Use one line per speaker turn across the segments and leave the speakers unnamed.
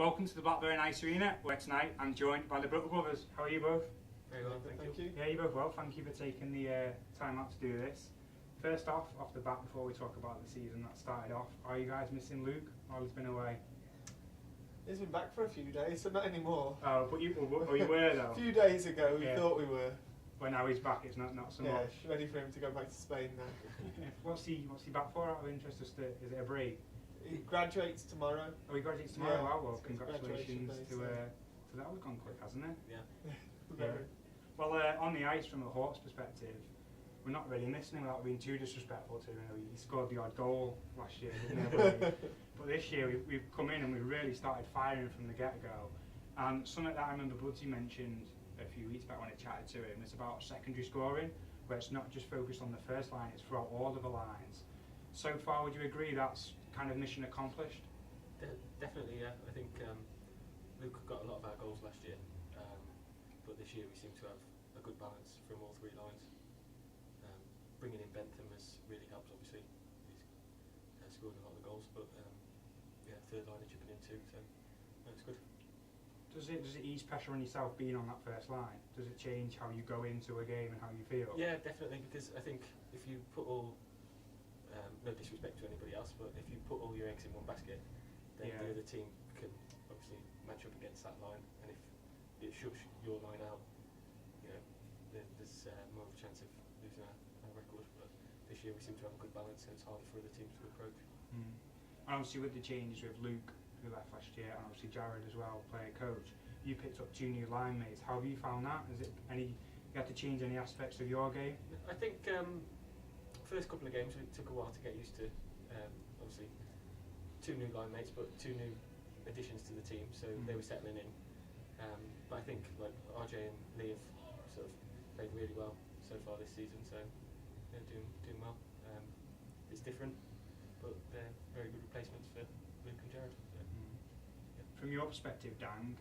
welcome to the Blackburn Ice Arena, where tonight I'm joined by the Brittle brothers. How are you both?
Very well, thank you.
Yeah, you both well. Thank you for taking the time out to do this. First off the bat, before we talk about the season that started off, are you guys missing Luke while he's been away?
He's been back for a few days, so not anymore.
Oh, but you were though.
A few days ago, we thought we were.
Well, now he's back. It's not so much.
Yeah, ready for him to go back to Spain now.
What's he back for? Out of interest, is it a break?
He graduates tomorrow.
Oh, he graduates tomorrow.
Yeah.
Wow, well,
So
congratulations
day,
to that. Has gone quick, hasn't it?
Yeah.
Very.
Well, on the ice, from a Hawks perspective, we're not really missing him without being too disrespectful to him. He scored the odd goal last year, didn't he? But this year we've come in and we've really started firing from the get-go. And something that I remember Budsy mentioned a few weeks back when I chatted to him is about secondary scoring, where it's not just focused on the first line, it's throughout all of the lines. So far, would you agree that's kind of mission accomplished?
Definitely, yeah. I think Luke got a lot of our goals last year, but this year we seem to have a good balance from all three lines. Bringing in Bentham has really helped, obviously. He's scored a lot of goals, but third line is chipping in too, so that's good.
Does it ease pressure on yourself being on that first line? Does it change how you go into a game and how you feel?
Yeah, definitely, because I think if you put all, no disrespect to anybody else, but if you put all your eggs in one basket, then the other team can obviously match up against that line, and if it shuts your line out, there's more of a chance of losing our record. But this year we seem to have a good balance, so it's harder for other teams to approach.
And obviously with the changes with Luke, who left last year, and obviously Jared as well, player coach, you picked up 2 new line mates. How have you found that? Is it you had to change any aspects of your game?
I think first couple of games it took a while to get used to. Obviously 2 new line mates, but 2 new additions to the team, so they were settling in. But I think like RJ and Lee have sort of played really well so far this season, so they're doing well. It's different, but they're very good replacements for Luke and Jared. So.
From your perspective, Dan,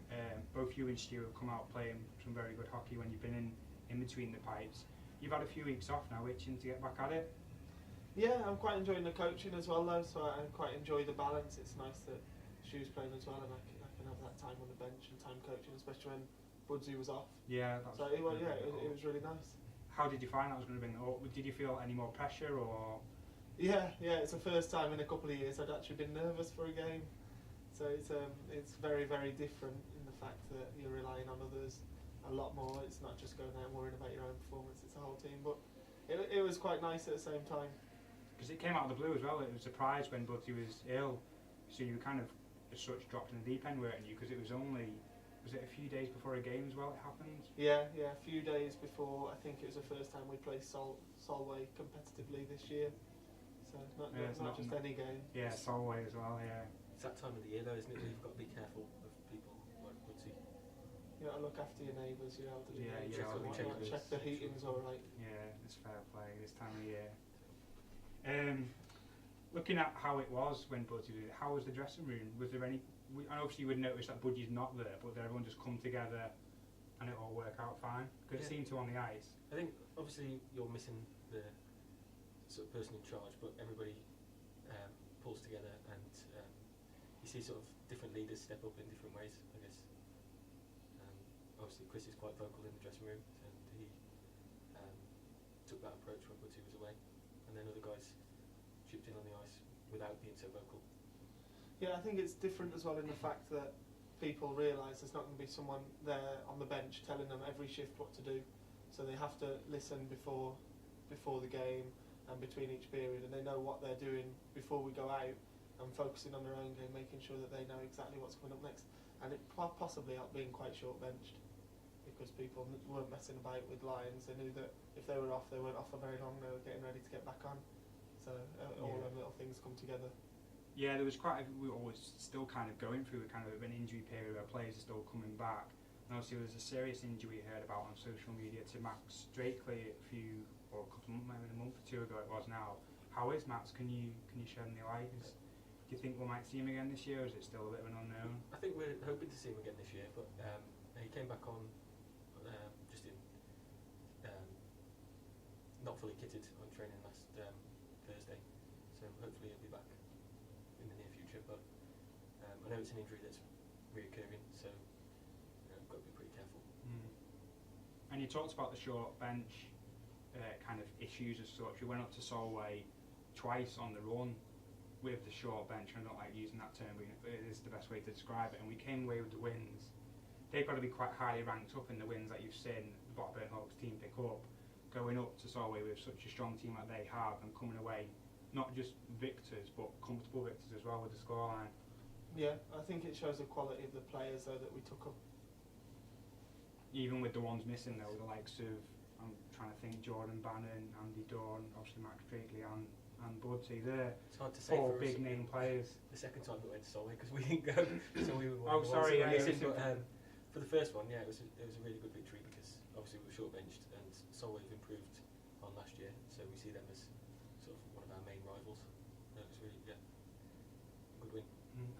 both you and Stu have come out playing some very good hockey when you've been in between the pipes. You've had a few weeks off now, itching to get back at it.
Yeah, I'm quite enjoying the coaching as well though, so I quite enjoy the balance. It's nice that Stu's playing as well, and I can have that time on the bench and time coaching, especially when Budsy was off.
Yeah,
so it was really nice.
How did you find that was going to be? Did you feel any more pressure or?
Yeah, it's the first time in a couple of years I'd actually been nervous for a game. So it's very, very different in the fact that you're relying on others a lot more. It's not just going out and worrying about your own performance, it's the whole team. But it was quite nice at the same time.
Because it came out of the blue as well. It was a surprise when Budsy was ill. So you kind of, as such, dropped in the deep end, weren't you? Because it was it a few days before a game as well it happened?
Yeah, a few days before. I think it was the first time we played Solway competitively this year. So not just any game.
Yeah, Solway as well, yeah.
It's that time of the year though, isn't it? You've got to be careful of people like Budsy.
You got to look after your neighbours, your elderly neighbours, check the heating's alright.
Yeah, it's fair play this time of year. Looking at how it was when Budsy did it, how was the dressing room? Was there any? And obviously you would notice that Budsy's not there, but did everyone just come together and it all work out fine? Because it seemed to on the ice.
I think obviously you're missing the sort of person in charge, but everybody pulls together, and you see sort of different leaders step up in different ways, I guess. Obviously Chris is quite vocal in the dressing room, and he took that approach when Budsy was away, and then other guys chipped in on the ice without being so vocal.
Yeah, I think it's different as well in the fact that people realise there's not going to be someone there on the bench telling them every shift what to do, so they have to listen before the game and between each period, and they know what they're doing before we go out and focusing on their own game, making sure that they know exactly what's coming up next, and it possibly being quite short-benched because people weren't messing about with lines. They knew that if they were off, they weren't off for very long, they were getting ready to get back on, so all them little things come together.
Yeah, there was we were always still kind of going through kind of an injury period where players are still coming back. And obviously there was a serious injury we heard about on social media to Max Drakely a month or 2 ago it was now. How is Max? Can you shed any light? Do you think we might see him again this year, or is it still a bit of an unknown?
I think we're hoping to see him again this year, but he came back on just in not fully kitted on training last Thursday, so hopefully he'll be back in the near future. But I know it's an injury that's reoccurring, so I've got to be pretty careful.
And you talked about the short bench kind of issues as such. We went up to Solway twice on the run with the short bench. I don't like using that term, but it is the best way to describe it. And we came away with the wins. They've got to be quite highly ranked up in the wins that you've seen the Blackburn Hawks team pick up. Going up to Solway with such a strong team like they have and coming away not just victors but comfortable victors as well with the scoreline.
Yeah, I think it shows the quality of the players though that we took up.
Even with the ones missing though, the likes of, I'm trying to think, Jordan Bannon, Andy Dawn, obviously Max Drakely and Budsy, they're
it's hard to say
all
for
big name players.
The second time we went to Solway because we didn't go, so we were.
Oh, sorry, yeah.
But, for the first one, yeah, it was a really good victory because obviously we were short benched and Solway have improved on last year, so we see them as sort of one of our main rivals. It was really, a good win.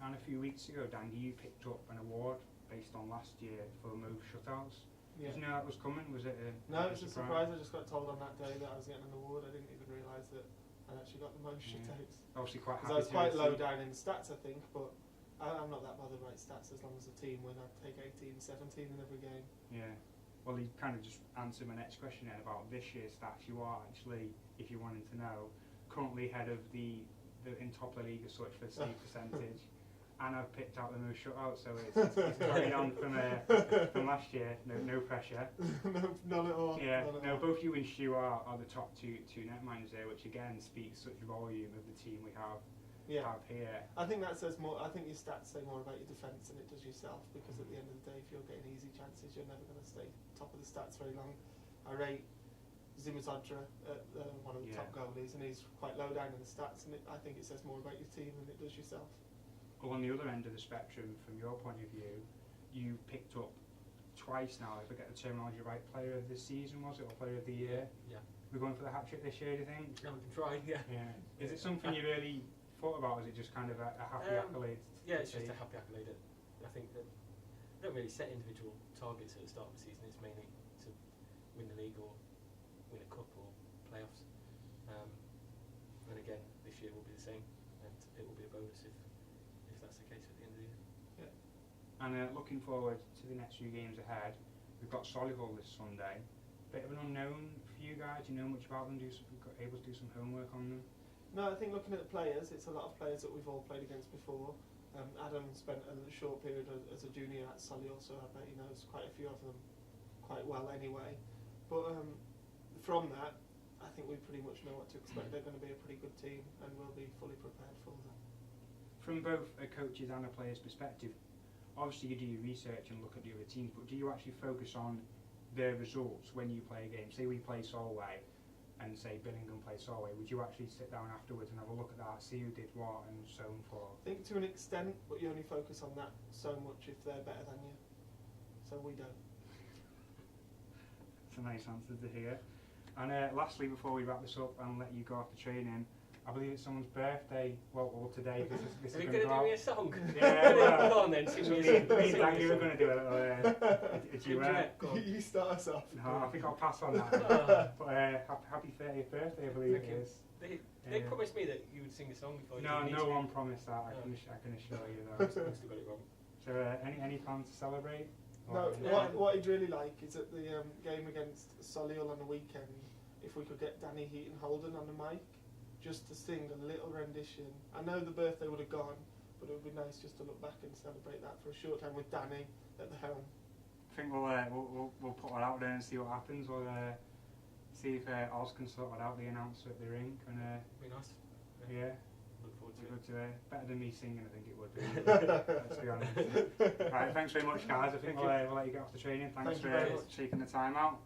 And a few weeks ago, Dandy, you picked up an award based on last year for most shutouts.
Yeah.
Did you know that was coming? Was it
No, it was a surprise. I just got told on that day that I was getting an award. I didn't even realise that I actually got the most shutouts.
Obviously quite
I
happy
was quite
to
low
see.
down in stats, I think, but I'm not that bothered about stats as long as the team win. I'd take 18, 17 in every game.
Yeah. Well, you kind of just answered my next question then about this year's stats. You are actually, if you wanted to know, currently head of the in top of the league as such for save percentage. And I've picked out the most shutouts, so it's carrying on from last year. No pressure.
No, none at all.
Yeah,
none at
no,
all.
both you and Stu are the top two netminders there, which again speaks such volume of the team we have here.
I think that says more. I think your stats say more about your defence than it does yourself, because at the end of the day, if you're getting easy chances, you're never going to stay top of the stats very long. I rate Zimitodra, one of the top goalies, and he's quite low down in the stats, and I think it says more about your team than it does yourself.
Well, on the other end of the spectrum, from your point of view, you picked up twice now, if I get the terminology right, player of the season, was it, or player of the year?
Yeah.
We're going for the hat-trick this year, do you think?
No, we can try, yeah.
Is it something you really thought about, or is it just kind of a happy accolade?
Yeah, it's just a happy accolade. I think that we don't really set individual targets at the start of the season. It's mainly to win the league or win a cup or playoffs. And again, this year will be the same, and it will be a bonus if that's the case at the end of the year.
Yeah.
And looking forward to the next few games ahead, we've got Solihull this Sunday. Bit of an unknown for you guys. Do you know much about them? Able to do some homework on them?
No, I think looking at the players, it's a lot of players that we've all played against before. Adam spent a short period as a junior at Solihull, so I bet he knows quite a few of them quite well anyway. But from that, I think we pretty much know what to expect. They're going to be a pretty good team, and we'll be fully prepared for that.
From both a coach's and a player's perspective, obviously you do your research and look at the other teams, but do you actually focus on their results when you play a game? Say we play Solway, and say Billingham play Solway, would you actually sit down afterwards and have a look at that, see who did what and so on forth?
I think to an extent, but you only focus on that so much if they're better than you. So we don't.
It's a nice answer to hear. And lastly, before we wrap this up and let you go off to training, I believe it's someone's birthday, well today, because this is going to
Are we going to do me a song?
Yeah,
Go on then, sing me a song.
Me and you were going to do a duet.
You start us off.
No, I think I'll pass on that. But happy 30th birthday, I believe it is.
They promised me that you would sing a song before you did.
No one promised that, I can assure you though.
Must have got it wrong.
So any plans to celebrate?
No, what he'd really like is at the game against Solihull on the weekend, if we could get Danny Heaton Holden on the mic, just to sing a little rendition. I know the birthday would have gone, but it would be nice just to look back and celebrate that for a short time with Danny at the helm.
I think we'll put that out there and see what happens. We'll see if Oz can sort that out, the announcer at the rink. And
be nice.
Yeah.
Look forward to
Good to better than me singing, I think it would be. Let's be honest. Right, thanks very much, guys. I think we'll let you get off the training. Thanks for taking the time out.